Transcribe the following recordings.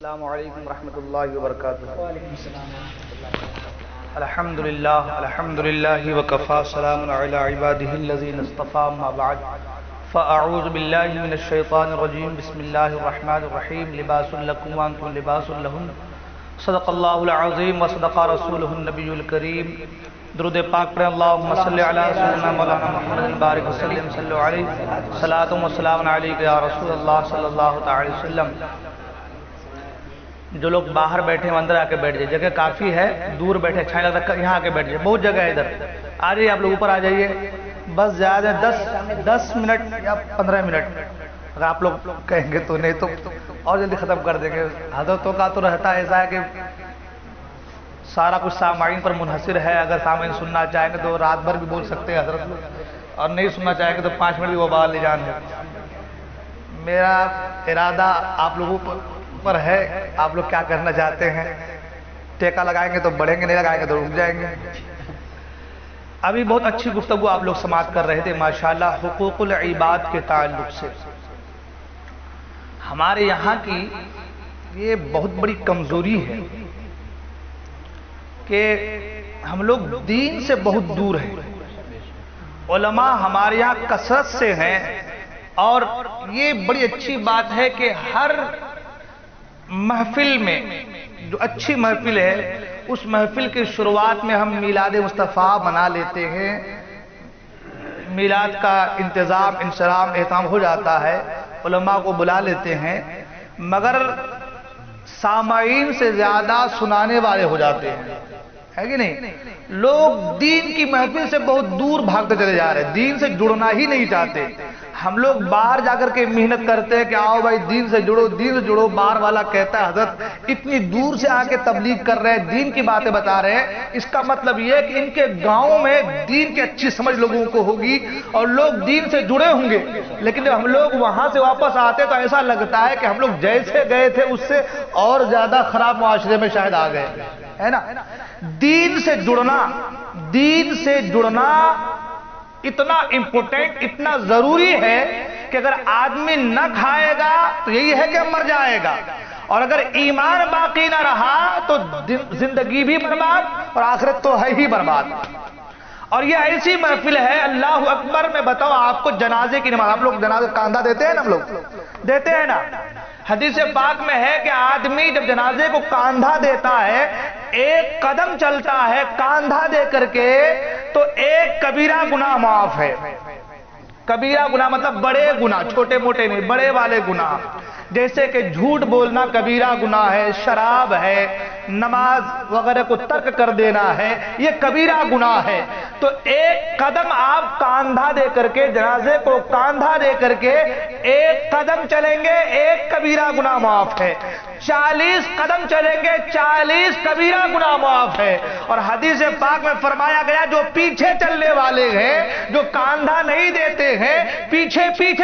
السلام علیکم ورحمۃ اللہ وبرکاتہ۔ وعلیکم السلام ورحمۃ اللہ۔ الحمدللہ وکفی، سلام علی عبادہ الذین اصطفی، اما بعد فاعوذ باللہ من الشیطان الرجیم، بسم اللہ الرحمن الرحیم۔ لباس لکم وانتم لباس لہن، صدق اللہ العظیم وصدق رسولہ النبی الکریم۔ درود پاک پڑھیں، اللہم صلی علی سیدنا مولانا محمد بارک وسلم، صلو علیہ صلاۃ و سلام علیک یا رسول اللہ صلی اللہ تعالی وسلم۔ جو لوگ باہر بیٹھے ہیں اندر آ کے بیٹھ جائے، جگہ کافی ہے، دور بیٹھے اچھا نہیں لگتا، یہاں آ کے بیٹھ جائے، بہت جگہ ہے ادھر۔ آ جائیے آپ لوگ اوپر آ جائیے، بس زیادہ 10 منٹ یا 15 منٹ اگر آپ لوگ کہیں گے تو، نہیں تو اور جلدی ختم کر دیں گے۔ حضرتوں کا تو رہتا ایسا ہے کہ سارا کچھ سامعین پر منحصر ہے، اگر سامعین سننا چاہیں گے تو رات بھر بھی بول سکتے ہیں حضرت، اور نہیں سننا چاہیں گے تو 5 منٹ بھی وہ بال لے جان ہے۔ میرا ارادہ آپ لوگوں پر ہے، آپ لوگ کیا کرنا چاہتے ہیں، ٹیکہ لگائیں گے تو بڑھیں گے، نہیں لگائیں گے تو رک جائیں گے۔ ابھی بہت اچھی گفتگو آپ لوگ سماعت کر رہے تھے ماشاءاللہ، حقوق العباد کے تعلق سے۔ ہمارے یہاں کی یہ بہت بڑی کمزوری ہے کہ ہم لوگ دین سے بہت دور ہیں۔ علماء ہمارے یہاں کثرت سے ہیں، اور یہ بڑی اچھی بات ہے کہ ہر محفل میں، جو اچھی محفل ہے اس محفل کی شروعات میں ہم میلاد مصطفیٰ منا لیتے ہیں، میلاد کا انتظام انصرام اہتمام ہو جاتا ہے، علماء کو بلا لیتے ہیں، مگر سامعین سے زیادہ سنانے والے ہو جاتے ہیں، ہے کہ نہیں؟ لوگ دین کی محفل سے بہت دور بھاگتے چلے جا رہے ہیں، دین سے جڑنا ہی نہیں چاہتے۔ ہم لوگ باہر جا کر کے محنت کرتے ہیں کہ آؤ بھائی دین سے جڑو، دین سے جڑو، باہر والا کہتا ہے حضرت اتنی دور سے آ کے تبلیغ کر رہے ہیں، دین کی باتیں بتا رہے ہیں، اس کا مطلب یہ ہے کہ ان کے گاؤں میں دین کی اچھی سمجھ لوگوں کو ہوگی اور لوگ دین سے جڑے ہوں گے، لیکن جب ہم لوگ وہاں سے واپس آتے تو ایسا لگتا ہے کہ ہم لوگ جیسے گئے تھے اس سے اور زیادہ خراب معاشرے میں شاید آ گئے، ہے نا؟ دین سے جڑنا اتنا امپورٹنٹ، اتنا ضروری ہے کہ اگر آدمی نہ کھائے گا تو یہی ہے کہ مر جائے گا، اور اگر ایمان باقی نہ رہا تو زندگی بھی برباد اور آخرت تو ہے ہی برباد۔ اور یہ ایسی محفل ہے، اللہ اکبر، میں بتاؤں آپ کو، جنازے کی نماز، آپ لوگ جنازے کاندھا دیتے ہیں نا؟ ہم لوگ دیتے ہیں نا؟ حدیث پاک میں ہے کہ آدمی جب جنازے کو کاندھا دیتا ہے، ایک قدم چلتا ہے کاندھا دے کر کے، تو ایک کبیرہ گناہ معاف ہے۔ کبیرہ گناہ مطلب بڑے گناہ، چھوٹے موٹے نہیں، بڑے والے گناہ، جیسے کہ جھوٹ بولنا کبیرہ گناہ ہے، شراب ہے، نماز وغیرہ کو ترک کر دینا ہے، یہ کبیرہ گناہ ہے۔ تو ایک قدم آپ کاندھا دے کر کے، جنازے کو کاندھا دے کر کے ایک قدم چلیں گے، ایک کبیرہ گناہ معاف ہے۔ 40 قدم چلیں گے، 40 کبیرہ گناہ معاف ہے۔ اور حدیث پاک میں فرمایا گیا جو پیچھے چلنے والے ہیں، جو کاندھا نہیں دیتے ہیں، پیچھے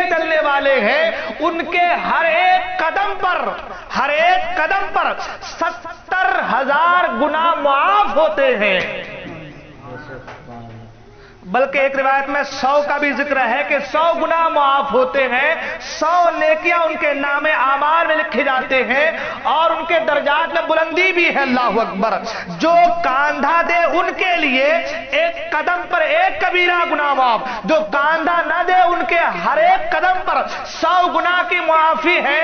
چلنے والے ہیں، ان کے ہر ایک قدم پر 70,000 گناہ معاف ہوتے ہیں۔ بلکہ ایک روایت میں 100 کا بھی ذکر ہے کہ 100 گناہ معاف ہوتے ہیں، 100 نیکیاں ان کے نام اعمال میں لکھے جاتے ہیں، اور ان کے درجات میں بلندی بھی ہے۔ اللہ اکبر! جو کاندھا دے ان کے لیے ایک قدم پر ایک کبیرہ گناہ معاف، جو کاندھا نہ دے ان کے ہر ایک قدم پر 100 گناہ کی معافی ہے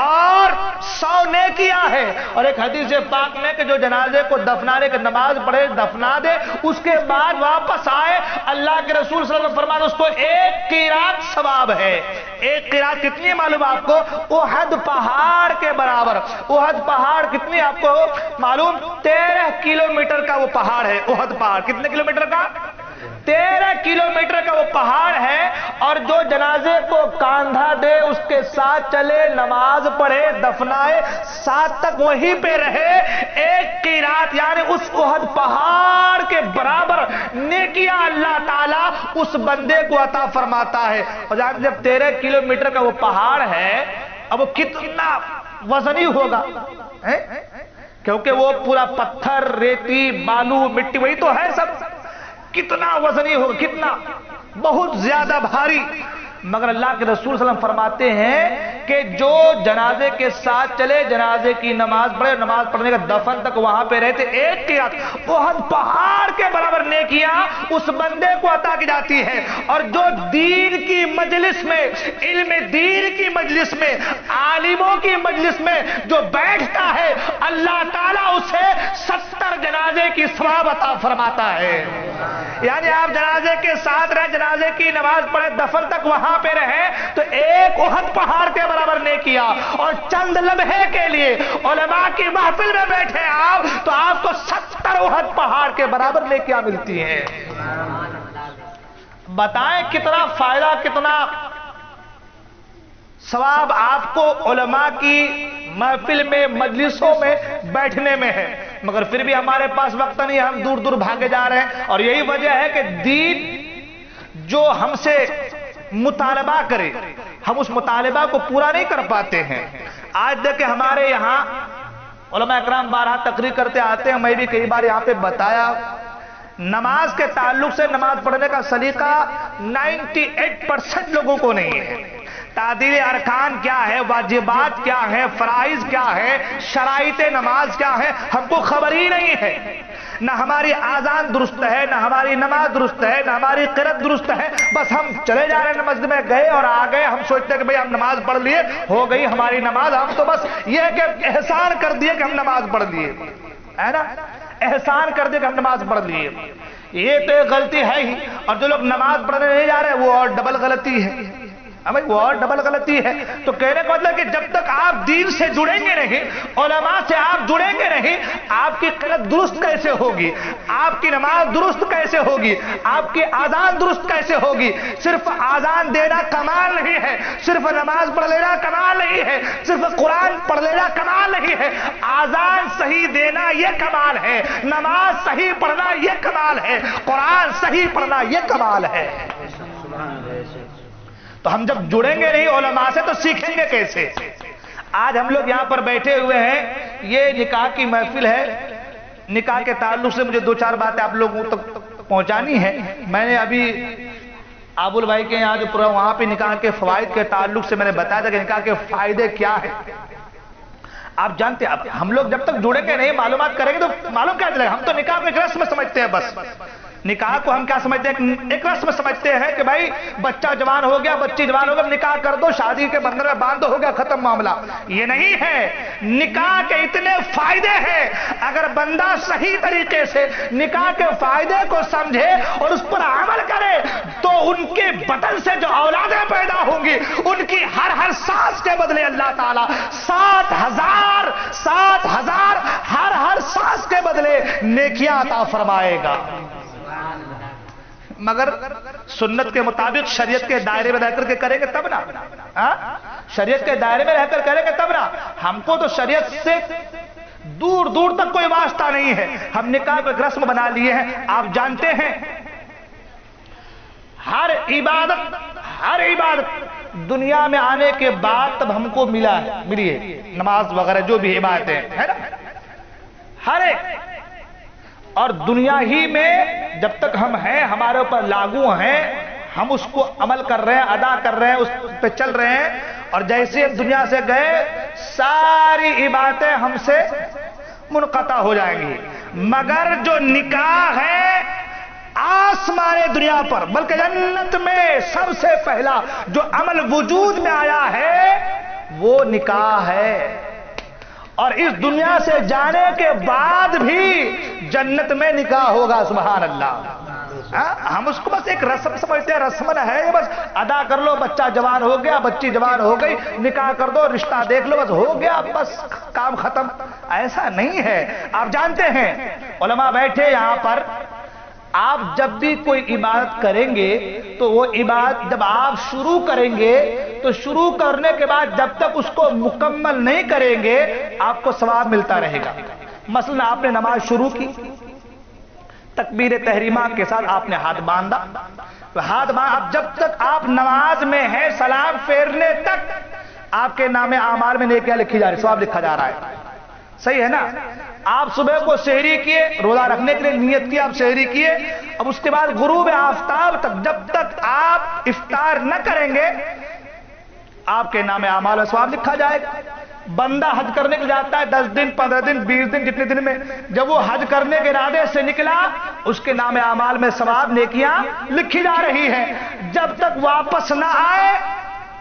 اور 100 نیکیاں ہے۔ اور ایک حدیث پاک میں کہ جو جنازے کو دفنانے کی نماز پڑھے، دفنا دے، اس کے بعد واپس آئے، اللہ کے رسول صلی اللہ علیہ وسلم فرماتے اس کو 1 قیراط ثواب ہے۔ 1 قیراط کتنی ہے معلوم آپ کو؟ احد پہاڑ کے برابر۔ احد پہاڑ کتنی آپ کو معلوم؟ 13 کلومیٹر کا وہ پہاڑ ہے، احد پہاڑ۔ کتنے کلومیٹر کا؟ 13 کلومیٹر کا وہ پہاڑ ہے۔ اور جو جنازے کو کاندھا دے، اس کے ساتھ چلے، نماز پڑھے، دفنائے، ساتھ تک وہیں پہ رہے، 1 قیراط یعنی اس احد پہاڑ کے برابر نیکیاں اللہ تعالیٰ اس بندے کو عطا فرماتا ہے۔ اور جب 13 کلومیٹر کا وہ پہاڑ ہے، اب وہ کتنا وزنی ہوگا، کیونکہ وہ پورا پتھر، ریتی، بالو، مٹی، وہی تو ہے سب، کتنا وزنی ہوگا، کتنا، بہت زیادہ بھاری۔ مگر اللہ کے رسول صلی اللہ علیہ وسلم فرماتے ہیں کہ جو جنازے کے ساتھ چلے، جنازے کی نماز پڑھے، نماز پڑھنے کا دفن تک وہاں پہ رہتے، ایک کی رات احد پہاڑ کے برابر نیکیاں اس بندے کو عطا کی جاتی ہے۔ اور جو دین کی مجلس میں، علم دین کی مجلس میں، عالموں کی مجلس میں جو بیٹھتا ہے، اللہ تعالیٰ اسے 70 جنازے کی ثواب عطا فرماتا ہے۔ یعنی آپ جنازے کے ساتھ رہے، جنازے کی نماز پڑھے، دفن تک وہاں پہ رہے تو ایک احد پہاڑ کے برابر نیکیاں، اور چند لمحے کے لیے علماء کی محفل میں بیٹھے آپ تو آپ کو 70 احد پہاڑ کے برابر نیکیاں ملتی ہیں۔ بتائیں کتنا فائدہ، کتنا ثواب آپ کو علماء کی محفل میں، مجلسوں میں بیٹھنے میں ہے۔ مگر پھر بھی ہمارے پاس وقت نہیں، ہم دور دور بھاگے جا رہے ہیں، اور یہی وجہ ہے کہ دین جو ہم سے مطالبہ کرے، ہم اس مطالبہ کو پورا نہیں کر پاتے ہیں۔ آج دیکھیں ہمارے یہاں علماء اکرام بارہا تقریر کرتے آتے ہیں، میں بھی کئی بار یہاں پہ بتایا، نماز کے تعلق سے نماز پڑھنے کا سلیقہ 98% لوگوں کو نہیں ہے۔ تعدیل ارکان کیا ہے، واجبات کیا ہے، فرائض کیا ہے، شرائط نماز کیا ہے، ہم کو خبر ہی نہیں ہے۔ نہ ہماری آذان درست ہے، نہ ہماری نماز درست ہے، نہ ہماری قرات درست ہے، بس ہم چلے جا رہے ہیں، مسجد میں گئے اور آ گئے، ہم سوچتے ہیں کہ بھئی ہم نماز پڑھ لیے، ہو گئی ہماری نماز، ہم تو بس یہ ہے کہ احسان کر دیے کہ ہم نماز پڑھ لیے، ہے نا، احسان کر دیے کہ ہم نماز پڑھ لیے۔ یہ تو ایک غلطی ہے ہی، اور جو لوگ نماز پڑھنے نہیں جا رہے وہ اور ڈبل غلطی ہے، وہ اور ڈبل غلطی ہے۔ تو کہنے کا مطلب کہ جب تک آپ دین سے جڑیں گے نہیں، علماء سے آپ جڑیں گے نہیں، آپ کی قرات درست کیسے ہوگی، آپ کی نماز درست کیسے ہوگی، آپ کی آذان درست کیسے ہوگی؟ صرف آذان دینا کمال نہیں ہے، صرف نماز پڑھ لینا کمال نہیں ہے، صرف قرآن پڑھ لینا کمال نہیں ہے، آذان صحیح دینا یہ کمال ہے، نماز صحیح پڑھنا یہ کمال ہے، قرآن صحیح پڑھنا یہ کمال ہے۔ تو ہم جب جڑیں گے نہیں علماء سے تو سیکھیں گے کیسے؟ آج ہم لوگ یہاں پر بیٹھے ہوئے ہیں، یہ نکاح کی محفل ہے، نکاح کے تعلق سے مجھے 2-4 باتیں آپ لوگوں تک پہنچانی ہے۔ میں نے ابھی آبول بھائی کے یہاں جو پورا وہاں پہ نکاح کے فوائد کے تعلق سے میں نے بتایا تھا کہ نکاح کے فائدے کیا ہیں۔ آپ جانتے ہیں ہم لوگ جب تک جڑیں گے نہیں، معلومات کریں گے تو معلوم کیا چلے گا؟ ہم تو نکاح کو ایک رسم سمجھتے ہیں، بس نکاح کو ہم کیا سمجھتے ہیں؟ ایک رسم سمجھتے ہیں کہ بھائی بچہ جوان ہو گیا، بچی جوان ہو گیا، نکاح کر دو، شادی کے بندھن میں باندھ دو، ہو گیا ختم معاملہ۔ یہ نہیں ہے، نکاح کے اتنے فائدے ہیں، اگر بندہ صحیح طریقے سے نکاح کے فائدے کو سمجھے اور اس پر عمل کرے تو ان کے بدن سے جو اولادیں پیدا ہوں گی، ان کی ہر سانس کے بدلے اللہ تعالیٰ 7,000 ہر سانس کے بدلے نیکیاں عطا فرمائے گا۔ مگر سنت کے مطابق شریعت کے دائرے میں رہ کر کے کریں گے تب نا، شریعت کے دائرے میں رہ کر کریں گے تب نا۔ ہم کو تو شریعت سے دور دور تک کوئی واسطہ نہیں ہے، ہم نکاح کو ایک رسم بنا لیے ہیں۔ آپ جانتے ہیں ہر عبادت دنیا میں آنے کے بعد تب ہم کو ملی ہے، نماز وغیرہ جو بھی عبادتیں ہے نا، ہر ایک، اور دنیا ہی میں جب تک ہم ہیں، ہمارے اوپر لاگو ہیں، ہم اس کو عمل کر رہے ہیں، ادا کر رہے ہیں، اس پہ چل رہے ہیں، اور جیسے ہم دنیا سے گئے ساری عبادتیں ہم سے منقطع ہو جائیں گی۔ مگر جو نکاح ہے آسمان دنیا پر بلکہ جنت میں سب سے پہلا جو عمل وجود میں آیا ہے وہ نکاح ہے، اور اس دنیا سے جانے کے بعد بھی جنت میں نکاح ہوگا۔ سبحان اللہ۔ ہم اس کو بس ایک رسم سمجھتے ہیں، رسم ہے، بس ادا کر لو، بچہ جوان ہو گیا، بچی جوان ہو گئی، نکاح کر دو، رشتہ دیکھ لو، بس ہو گیا، بس کام ختم۔ ایسا نہیں ہے۔ آپ جانتے ہیں علماء بیٹھے یہاں پر، آپ جب بھی کوئی عبادت کریں گے تو وہ عبادت جب آپ شروع کریں گے تو شروع کرنے کے بعد جب تک اس کو مکمل نہیں کریں گے آپ کو ثواب ملتا رہے گا۔ مثلا آپ نے نماز شروع کی، تکبیر تحریمہ کے ساتھ آپ نے ہاتھ باندھا، اب جب تک آپ نماز میں ہیں سلام پھیرنے تک آپ کے نام اعمال میں نیکیاں لکھی جا رہی، ثواب لکھا جا رہا ہے، صحیح ہے نا؟ آپ صبح کو سحری کیے، روزہ رکھنے کے لیے نیت کی، آپ سحری کیے، اب اس کے بعد غروب آفتاب تک جب تک آپ افطار نہ کریں گے آپ کے نام اعمال و ثواب لکھا جائے گا۔ بندہ حج کرنے کے جاتا ہے 10 دن 15 دن 20 دن جتنے دن میں، جب وہ حج کرنے کے ارادے سے نکلا اس کے نام اعمال میں ثواب نیکیاں لکھی جا رہی ہیں، جب تک واپس نہ آئے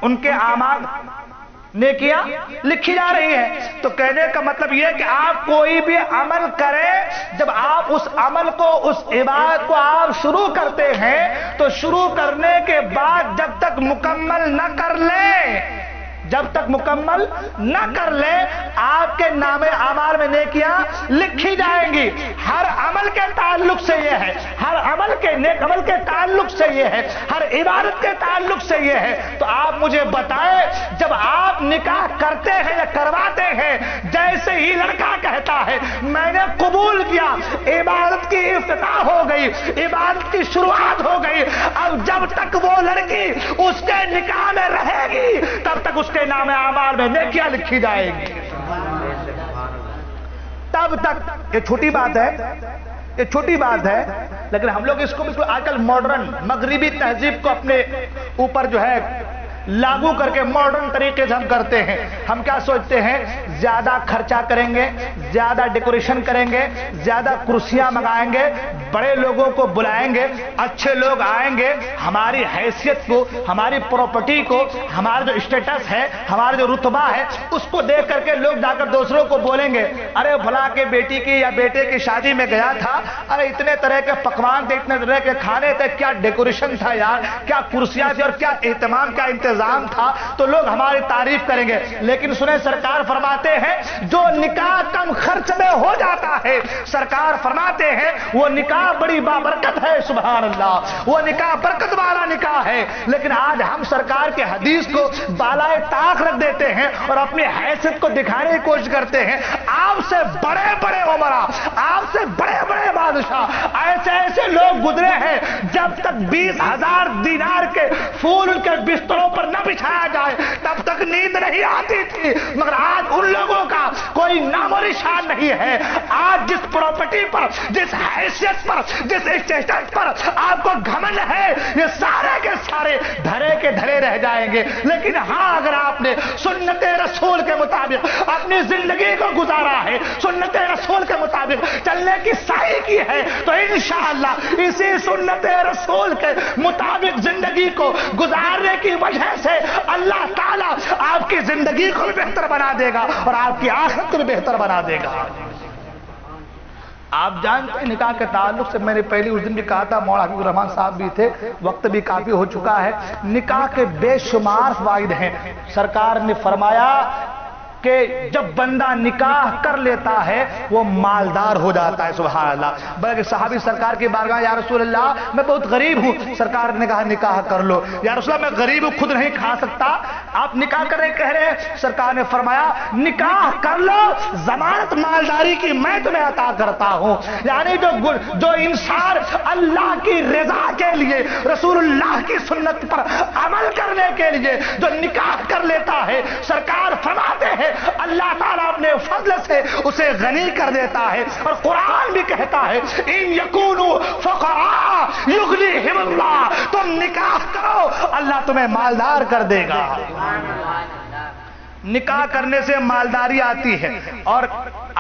ان کے اعمال نیکیاں لکھی جا رہی ہیں۔ تو کہنے کا مطلب یہ کہ آپ کوئی بھی عمل کریں، جب آپ اس عمل کو اس عبادت کو آپ شروع کرتے ہیں تو شروع کرنے کے بعد جب تک مکمل نہ کر لیں، جب تک مکمل نہ کر لیں آپ کے نام اعمال میں نیکیاں لکھی جائیں گی۔ ہر عمل کے تعلق سے یہ ہے، ہر عمل کے نیک عمل کے تعلق سے یہ ہے، ہر عبادت کے تعلق سے یہ ہے۔ تو آپ مجھے بتائیں جب آپ نکاح کرتے ہیں یا کرواتے ہیں، جیسے ہی لڑکا کہتا ہے میں نے قبول کیا، عبادت کی افتتاح ہو گئی، عبادت کی شروعات ہو گئی۔ اب جب تک وہ لڑکی اس کے نکاح میں رہے گی تب تک اس کے نام اعمال میں نیکیاں لکھی جائیں گی، تب تک۔ یہ چھوٹی بات ہے، یہ چھوٹی بات ہے، لیکن ہم لوگ اس کو بالکل آج کل ماڈرن مغربی تہذیب کو اپنے اوپر جو ہے لاگو کر کے ماڈرن طریقے سے ہم کرتے ہیں۔ ہم کیا سوچتے ہیں زیادہ خرچہ کریں گے، زیادہ ڈیکوریشن کریں گے، زیادہ کرسیاں منگائیں گے، بڑے لوگوں کو بلائیں گے، اچھے لوگ آئیں گے، ہماری حیثیت کو، ہماری پراپرٹی کو، ہمارا جو اسٹیٹس ہے، ہمارا جو رتبہ ہے اس کو دیکھ کر کے لوگ جا کر دوسروں کو بولیں گے ارے بھلا کے بیٹی کی یا بیٹے کی شادی میں گیا تھا، ارے اتنے طرح کے پکوان تھے، اتنے طرح کے کھانے تھے، کیا ڈیکوریشن تھا یار، کیا کرسیاں تھی اور کیا اہتمام، کیا انتظام تھا، تو لوگ ہماری تعریف کریں گے۔ لیکن سنیں سرکار فرماتے ہیں جو نکاح کم خرچ میں ہو جاتا ہے، سرکار فرماتے ہیں وہ نکاح بڑی بابرکت ہے، سبحان اللہ، وہ نکاح برکت والا نکاح ہے۔ لیکن آج ہم سرکار کے حدیث کو بالائے طاق رکھ دیتے ہیں اور اپنی حیثیت کو دکھانے کی کوشش کرتے ہیں۔ آپ سے بڑے بڑے عمراء، آپ سے بڑے بڑے بادشاہ، ایسے ایسے لوگ گزرے ہیں جب تک 20,000 دینار کے پھول ان کے بستروں پر نہ بچھایا جائے تب تک نیند نہیں آتی تھی، مگر آج ان لوگوں کا کوئی نام و نشان نہیں ہے۔ آج جس پراپرٹی پر، جس حیثیت پر، جس اسٹیٹس پر آپ کو گھمنڈ ہے، یہ سارے کے سارے دھرے کے دھرے رہ جائیں گے۔ لیکن ہاں اگر آپ نے سنت رسول کے مطابق اپنی زندگی کو گزارا ہے، سنت رسول کے مطابق چلنے کی سعی کی ہے، تو انشاءاللہ اسی سنت رسول کے مطابق زندگی کو گزارنے کی وجہ سے اللہ تعالیٰ آپ کی زندگی کو بھی بہتر بنا دے گا اور آپ کی آخرت کو بھی بہتر بنا دے گا۔ آپ جانتے ہیں نکاح کے تعلق سے میں نے پہلی اس دن بھی کہا تھا، مولانا حبیب الرحمان صاحب بھی تھے، وقت بھی کافی ہو چکا ہے، نکاح کے بے شمار فوائد ہیں۔ سرکار نے فرمایا کہ جب بندہ نکاح کر لیتا ہے وہ مالدار ہو جاتا ہے، سبحان اللہ۔ بلکہ صحابی سرکار کی بارگاہ یا رسول اللہ میں بہت غریب ہوں، سرکار نے کہا نکاح کر لو۔ یا رسول اللہ میں غریب ہوں، خود نہیں کھا سکتا، آپ نکاح کرنے کہہ رہے ہیں، سرکار نے فرمایا نکاح کر لو، ضمانت مالداری کی میں تمہیں عطا کرتا ہوں۔ یعنی جو انسان اللہ کی رضا کے لیے، رسول اللہ کی سنت پر عمل کرنے کے لیے جو نکاح کر لیتا ہے، سرکار فرماتے ہیں اللہ تعالیٰ اپنے فضل سے اسے غنی کر دیتا ہے۔ اور قرآن بھی کہتا ہے ان یکونوا فقراء یغنیہم اللہ، تم نکاح کرو اللہ تمہیں مالدار کر دے گا۔ نکاح کرنے سے مالداری آتی ہے۔ اور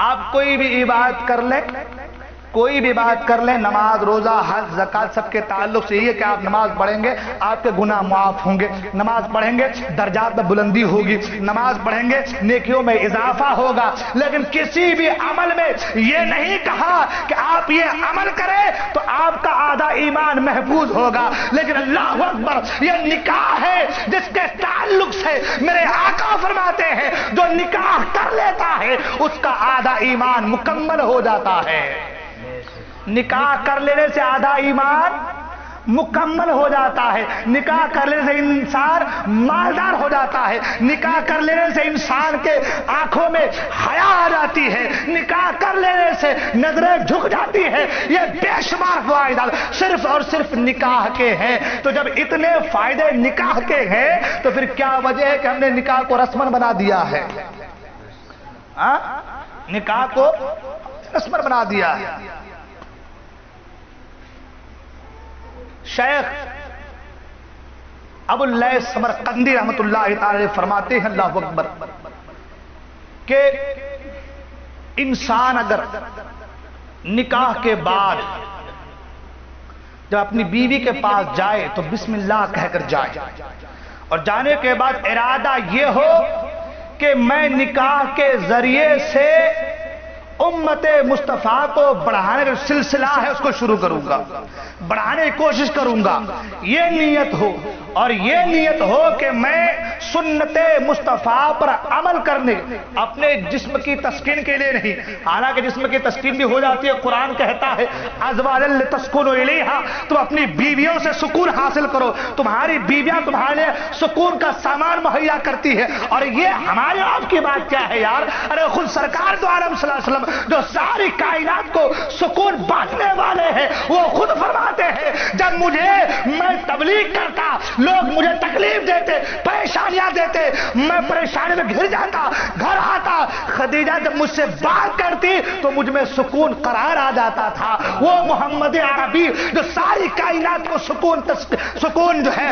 آپ کوئی بھی عبادت کر لیں، کوئی بھی بات کر لیں، نماز، روزہ، حج، زکات، سب کے تعلق سے یہ کہ آپ نماز پڑھیں گے آپ کے گناہ معاف ہوں گے، نماز پڑھیں گے درجات میں بلندی ہوگی، نماز پڑھیں گے نیکیوں میں اضافہ ہوگا۔ لیکن کسی بھی عمل میں یہ نہیں کہا کہ آپ یہ عمل کریں تو آپ کا آدھا ایمان محفوظ ہوگا۔ لیکن اللہ اکبر، یہ نکاح ہے جس کے تعلق سے میرے آقا فرماتے ہیں جو نکاح کر لیتا ہے اس کا آدھا ایمان مکمل ہو جاتا ہے۔ نکاح کر لینے سے آدھا ایمان مکمل ہو جاتا ہے، نکاح کر لینے سے انسان مالدار ہو جاتا ہے، نکاح کر لینے سے انسان کے آنکھوں میں حیا آ جاتی ہے، نکاح کر لینے سے نظریں جھک جاتی ہے۔ یہ بے شمار فوائد صرف اور صرف نکاح کے ہیں۔ تو جب اتنے فائدے نکاح کے ہیں تو پھر کیا وجہ ہے کہ ہم نے نکاح کو رسمن بنا دیا ہے؟ نکاح کو رسمن بنا دیا ہے۔ شیخ ابو اللیث سمرقندی رحمۃ اللہ تعالی علیہ فرماتے ہیں اللہ اکبر کہ انسان اگر نکاح کے بعد جب اپنی بیوی کے پاس جائے تو بسم اللہ کہہ کر جائے، اور جانے کے بعد ارادہ یہ ہو کہ میں نکاح کے ذریعے سے امت مصطفیٰ کو بڑھانے کا سلسلہ ہے اس کو شروع کروں گا، بڑھانے کی کوشش کروں گا، یہ نیت ہو، اور یہ نیت ہو کہ میں سنت مصطفیٰ پر عمل کرنے، اپنے جسم کی تسکین کے لیے نہیں، حالانکہ جسم کی تسکین بھی ہو جاتی ہے، قرآن کہتا ہے ازواجا لتسکنوا الیہا، تم اپنی بیویوں سے سکون حاصل کرو، تمہاری بیویاں تمہارے لیے سکون کا سامان مہیا کرتی ہے، اور یہ ہمارے آپ کی بات کیا ہے یار، ارے خود سرکار دو عالم صلی اللہ علیہ وسلم جو ساری کائنات کو سکون بانٹنے والے ہیں، وہ خود فرماتے ہیں جب میں تبلیغ کرتا، لوگ مجھے تکلیف دیتے، پریشانیاں دیتے، میں پریشانی میں گھر جاتا، گھر آتا، خدیجہ جب مجھ سے بات کرتی تو مجھ میں سکون قرار آ جاتا تھا۔ وہ محمد عربی جو ساری کائنات کو سکون جو ہے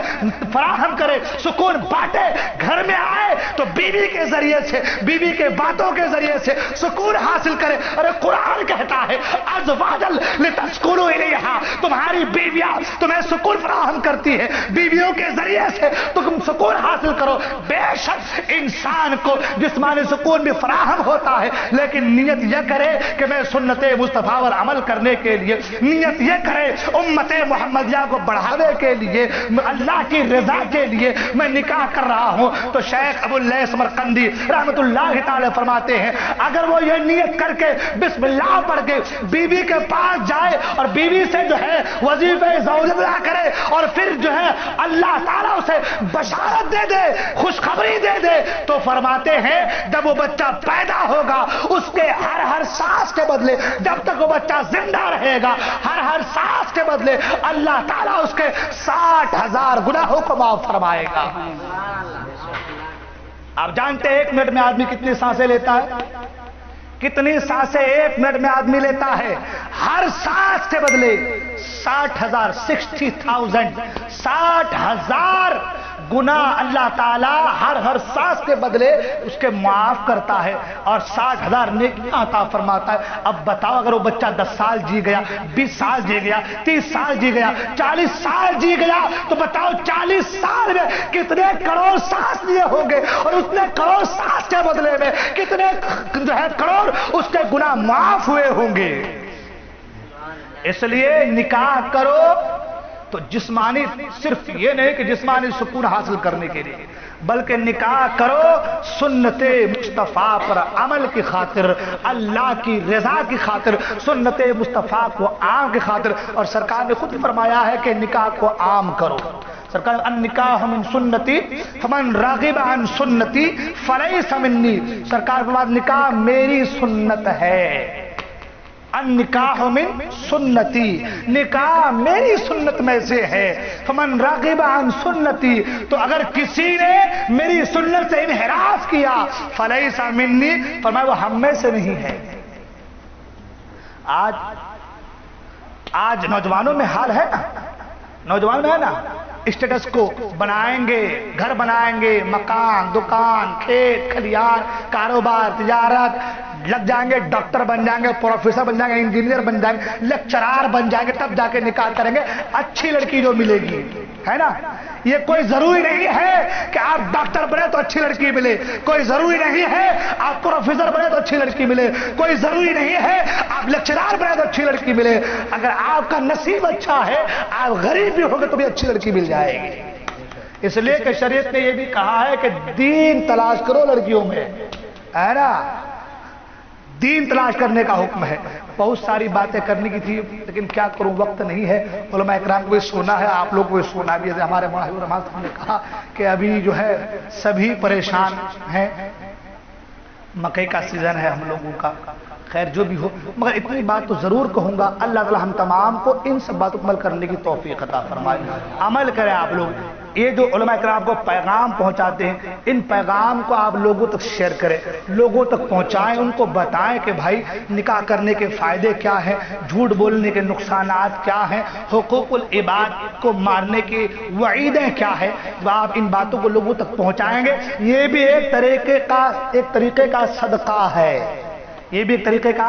فراہم کرے، سکون بانٹے، گھر میں آئے تو بیوی کے ذریعے سے، بیوی کے باتوں کے ذریعے سے سکون حاصل کرے۔ ارے قرآن کہتا ہے ازواجا لتسکنوا الیہا، تمہاری بیویاں تمہیں سکون فراہم کرتی ہے، بیویوں کے ذریعے سے تم سکون حاصل کرو۔ بے شک انسان کو جسمانی سکون بھی فراہم ہوتا ہے، لیکن نیت یہ کرے کہ میں سنت مصطفیٰ پر عمل کرنے کے لیے، نیت یہ کرے امت محمدیہ کو بڑھانے کے لیے، اللہ کی رضا کے لیے میں نکاح کر رہا ہوں۔ تو شیخ ابو اللیث سمرقندی رحمۃ اللہ تعالی فرماتے ہیں اگر وہ یہ نیت کر کے بسم اللہ پڑھ کے بیوی کے پاس جائے اور بیوی سے جو ہے وظیفہ زوجت ادا کرے، اور پھر جو ہے اللہ تعالیٰ اسے بشارت دے دے، خوشخبری دے دے، تو فرماتے ہیں جب وہ بچہ پیدا ہوگا اس کے ہر سانس کے بدلے، جب تک وہ بچہ زندہ رہے گا، ہر سانس کے بدلے اللہ تعالیٰ اس کے 60,000 گناہوں کو معاف فرمائے گا۔ آپ جانتے ہیں 1 منٹ میں آدمی کتنی سانسیں لیتا ہے؟ کتنی سانسیں 1 منٹ میں آدمی لیتا ہے؟ ہر سانس کے بدلے 60,000 60,000 گناہ اللہ تعالیٰ ہر سانس کے بدلے اس کے معاف کرتا ہے، اور 60,000 نیکیاں عطا فرماتا ہے۔ اب بتاؤ اگر وہ بچہ 10 سال جی گیا، 20 سال جی گیا، 30 سال جی گیا، 40 سال جی گیا، تو بتاؤ 40 سال میں کتنے کروڑ سانس لیے ہوں گے، اور اس نے کروڑ سانس کے بدلے میں کتنے جو ہے کروڑ اس کے گناہ معاف ہوئے ہوں گے۔ اس لیے نکاح کرو تو جسمانی، صرف یہ نہیں کہ جسمانی سکون حاصل کرنے کے لیے، بلکہ نکاح کرو سنت مصطفیٰ پر عمل کی خاطر، اللہ کی رضا کی خاطر، سنت مصطفیٰ کو عام کی خاطر۔ اور سرکار نے خود فرمایا ہے کہ نکاح کو عام کرو۔ سرکار النکاح من سنتی فمن راغب عن سنتی فلیس منی، سرکار فرمایا نکاح میری سنت ہے۔ النکاح من سنتی، نکاح میری سنت میں سے ہے۔ فمن راغب عن سنتی، تو اگر کسی نے میری سنت سے انحراف کیا فلیس منی، فرمایا وہ ہم میں سے نہیں ہے۔ آج نوجوانوں میں حال ہے نا، نوجوان میں ہے نا، اسٹیٹس کو بنائیں گے، گھر بنائیں گے، مکان، دکان، کھیت کھلیان، کاروبار، تجارت، لگ جائیں گے، ڈاکٹر بن جائیں گے، پروفیسر بن جائیں گے، انجینئر بن جائیں گے، لیکچرار بن جائیں گے، تب جا کے نکاح کریں گے اچھی لڑکی جو ملے گی، ہے نا۔ یہ کوئی ضروری نہیں ہے کہ آپ ڈاکٹر بنے تو اچھی لڑکی ملے، کوئی ضروری نہیں ہے آپ پروفیسر بنے تو اچھی لڑکی ملے، کوئی ضروری نہیں ہے آپ لیکچرار بنے تو اچھی لڑکی ملے۔ اگر آپ کا نصیب اچھا ہے، آپ غریب بھی ہوگے تو بھی اچھی لڑکی مل جائے گی۔ اس لیے کہ شریعت نے یہ بھی کہا ہے کہ دین تلاش کرو لڑکیوں میں، ہے نا، دین تلاش کرنے کا حکم ہے۔ بہت ساری باتیں کرنے کی تھی لیکن کیا کروں، وقت نہیں ہے۔ علماء اکرام کو بھی سونا ہے، آپ لوگ کو بھی سونا بھی ہے۔ ہمارے مولانا رحمان صاحب نے کہا کہ ابھی جو ہے سبھی پریشان ہیں، مکئی کا سیزن ہے ہم لوگوں کا، خیر جو بھی ہو، مگر اتنی بات تو ضرور کہوں گا، اللہ تعالی ہم تمام کو ان سب باتوں پر عمل کرنے کی توفیق عطا فرمائے۔ عمل کریں آپ لوگ۔ یہ جو علماء کرام کو پیغام پہنچاتے ہیں، ان پیغام کو آپ لوگوں تک شیئر کریں، لوگوں تک پہنچائیں، ان کو بتائیں کہ بھائی نکاح کرنے کے فائدے کیا ہیں، جھوٹ بولنے کے نقصانات کیا ہیں، حقوق العباد کو مارنے کی وعیدیں کیا ہے۔ جب آپ ان باتوں کو لوگوں تک پہنچائیں گے، یہ بھی ایک طریقے کا صدقہ ہے، یہ بھی ایک طریقے کا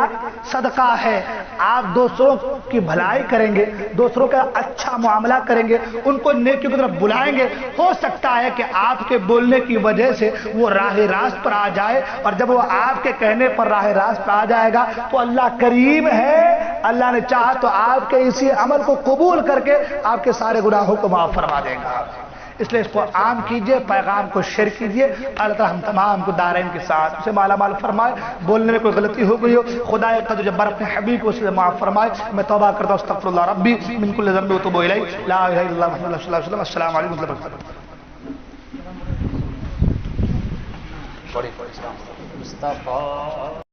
صدقہ ہے۔ آپ دوسروں کی بھلائی کریں گے، دوسروں کا اچھا معاملہ کریں گے، ان کو نیکی کی طرف بلائیں گے، ہو سکتا ہے کہ آپ کے بولنے کی وجہ سے وہ راہ راست پر آ جائے، اور جب وہ آپ کے کہنے پر راہ راست پر آ جائے گا تو اللہ کریم ہے، اللہ نے چاہا تو آپ کے اسی عمل کو قبول کر کے آپ کے سارے گناہوں کو معاف فرما دے گا۔ اس لیے اس کو عام کیجئے، پیغام کو شیئر کیجئے۔ اللہ تعالی ہم تمام کو دارین کے ساتھ اسے مالا مال فرمائے، بولنے میں کوئی غلطی ہو گئی ہو خدا قدر جبار اپنے حبیب کو اسے معاف فرمائے۔ میں توبہ کرتا ہوں، استغفر اللہ ربی من کل ذنب واتوب الیہ، لا الہ الا اللہ محمد رسول اللہ صلی اللہ علیہ وسلم۔ السلام علیکم ورحمۃ اللہ وبرکاتہ۔ مصطفیٰ